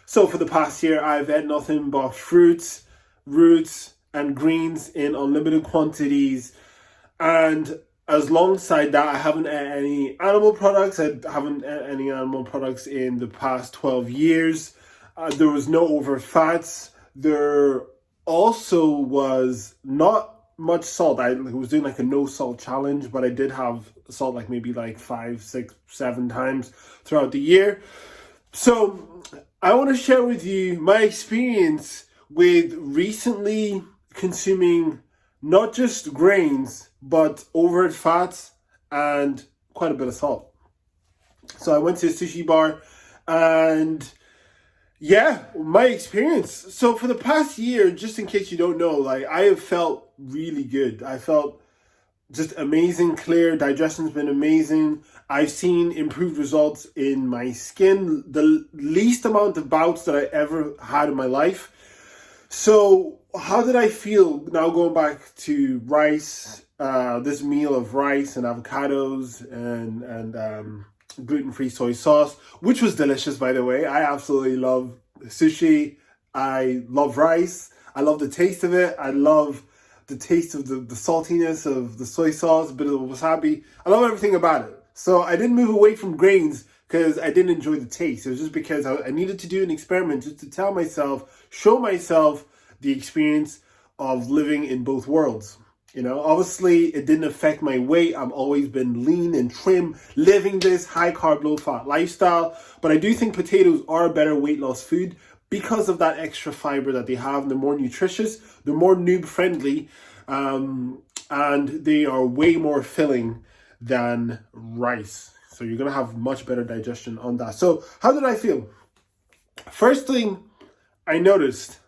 So for the past year, I've had nothing but fruits, roots, and greens in unlimited quantities. And alongside that, I haven't had any animal products. I haven't had any animal products in the past 12 years. There was no over fats. There also was not much salt. I was doing like a no salt challenge, but I did have salt like maybe like 5, 6, 7 times throughout the year. So I want to share with you my experience with recently consuming not just grains, but overt fats and quite a bit of salt. So I went to a sushi bar and yeah, my experience. So for the past year, just in case you don't know, like I have felt really good. I felt just amazing, clear. Digestion's been amazing. I've seen improved results in my skin, the least amount of bouts that I ever had in my life. So how did I feel now going back to rice, this meal of rice and avocados and gluten-free soy sauce, which was delicious, by the way. I absolutely love sushi. I love rice. I love the taste of it. I love the taste of the saltiness of the soy sauce, a bit of the wasabi. I love everything about it. So I didn't move away from grains because I didn't enjoy the taste. It was just because I needed to do an experiment just to tell myself, show myself the experience of living in both worlds. You know, obviously it didn't affect my weight. I've always been lean and trim, living this high carb, low fat lifestyle. But I do think potatoes are a better weight loss food because of that extra fiber that they have. They're more nutritious, they're more noob friendly, and they are way more filling than rice. So you're going to have much better digestion on that. So how did I feel? First thing I noticed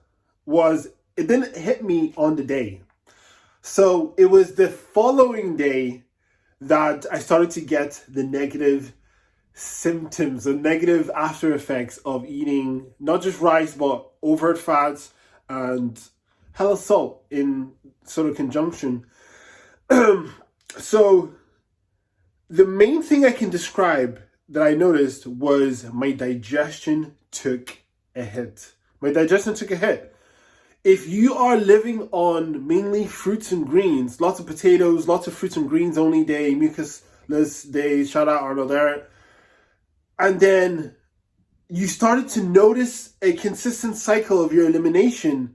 was it didn't hit me on the day. So it was the following day that I started to get the negative symptoms, the negative after effects of eating not just rice, but overt fats and hella salt in sort of conjunction. So the main thing I can describe that I noticed was my digestion took a hit. My digestion took a hit. If you are living on mainly fruits and greens, lots of potatoes, lots of fruits and greens only day, mucusless day, shout out Arnold Eric, and then you started to notice a consistent cycle of your elimination,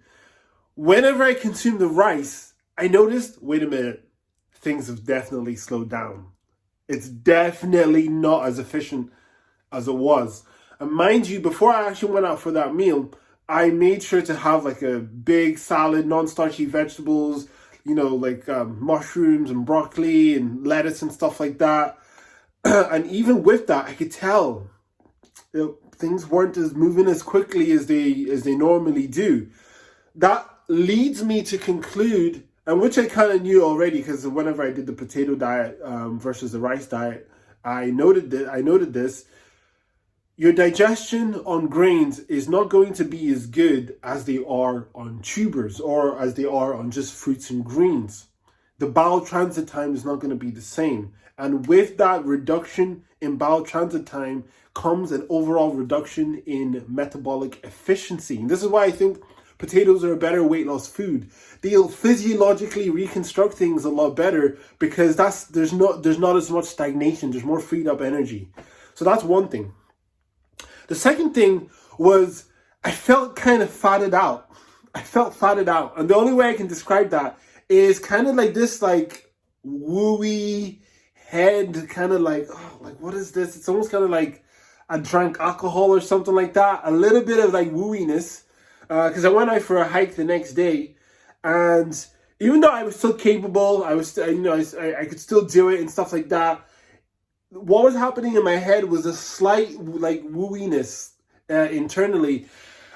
whenever I consumed the rice, I noticed, wait a minute, things have definitely slowed down. It's definitely not as efficient as it was. And mind you, before I actually went out for that meal, I made sure to have like a big salad, non-starchy vegetables, you know, like mushrooms and broccoli and lettuce and stuff like that. And even with that, I could tell things weren't as moving as quickly as they normally do. That leads me to conclude, and which I kind of knew already because whenever I did the potato diet versus the rice diet, I noted this. Your digestion on grains is not going to be as good as they are on tubers or as they are on just fruits and greens. The bowel transit time is not going to be the same. And with that reduction in bowel transit time comes an overall reduction in metabolic efficiency. And this is why I think potatoes are a better weight loss food. They'll physiologically reconstruct things a lot better because there's not as much stagnation. There's more freed up energy. So that's one thing. The second thing was I felt kind of fatted out. And the only way I can describe that is kind of like this like wooey head, kind of like, oh, like what is this? It's almost kind of like I drank alcohol or something like that. A little bit of like wooiness. Because I went out for a hike the next day, and even though I was still capable, I could still do it and stuff like that. What was happening in my head was a slight like wooiness internally,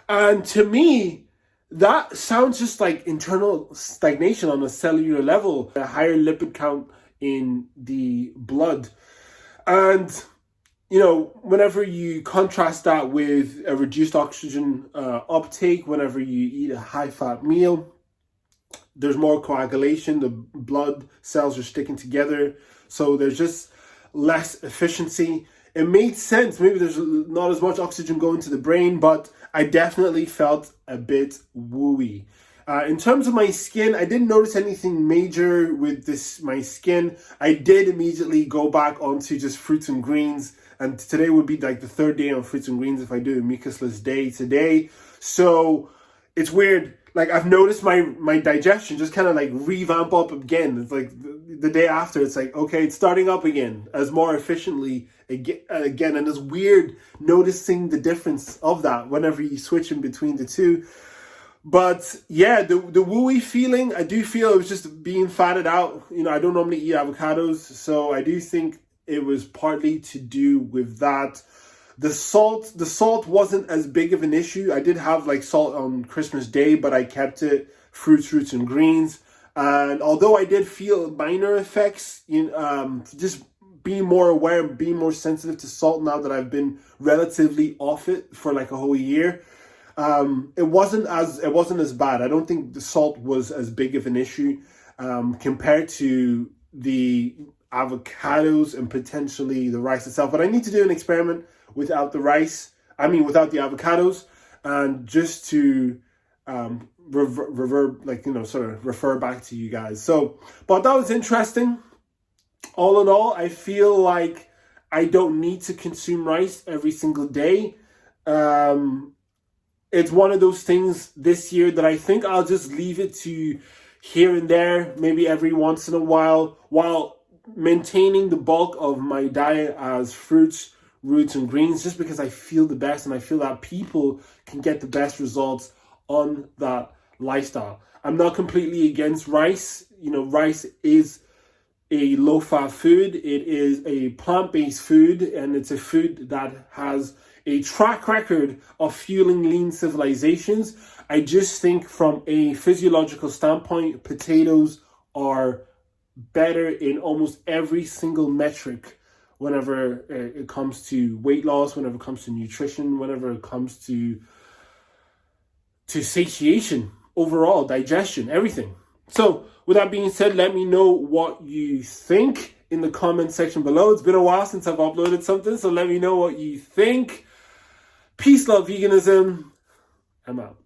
and to me, that sounds just like internal stagnation on a cellular level, a higher lipid count in the blood, and you know, whenever you contrast that with a reduced oxygen uptake, whenever you eat a high-fat meal, there's more coagulation. The blood cells are sticking together. So there's just less efficiency it made sense. Maybe there's not as much oxygen going to the brain, but I definitely felt a bit wooey. In terms of my skin, I didn't notice anything major with my skin. I did immediately go back onto just fruits and greens. And today would be like the third day on fruits and greens if I do a mucusless day today. So it's weird. Like I've noticed my digestion just kind of like revamp up again. It's like the day after, it's like, okay, it's starting up again as more efficiently again. And it's weird noticing the difference of that whenever you switch in between the two. But yeah, the wooey feeling, I do feel it was just being fatted out. You know, I don't normally eat avocados, so I do think it was partly to do with that. The salt wasn't as big of an issue. I did have like salt on Christmas Day, but I kept it fruits and greens. And although I did feel minor effects, just being more aware and being more sensitive to salt now that I've been relatively off it for like a whole year. It wasn't as bad. I don't think the salt was as big of an issue compared to the avocados and potentially the rice itself. But I need to do an experiment without the avocados, and just to refer back to you guys. So, but that was interesting. All in all, I feel like I don't need to consume rice every single day. It's one of those things this year that I think I'll just leave it to here and there, maybe every once in a while maintaining the bulk of my diet as fruits, roots, and greens, just because I feel the best and I feel that people can get the best results on that lifestyle. I'm not completely against rice. You know, rice is a low-fat food. It is a plant-based food, and it's a food that has a track record of fueling lean civilizations. I just think from a physiological standpoint, potatoes are better in almost every single metric whenever it comes to weight loss, whenever it comes to nutrition, whenever it comes to satiation, overall, digestion, everything. So with that being said, let me know what you think in the comment section below. It's been a while since I've uploaded something, so let me know what you think. Peace, love, veganism. I'm out.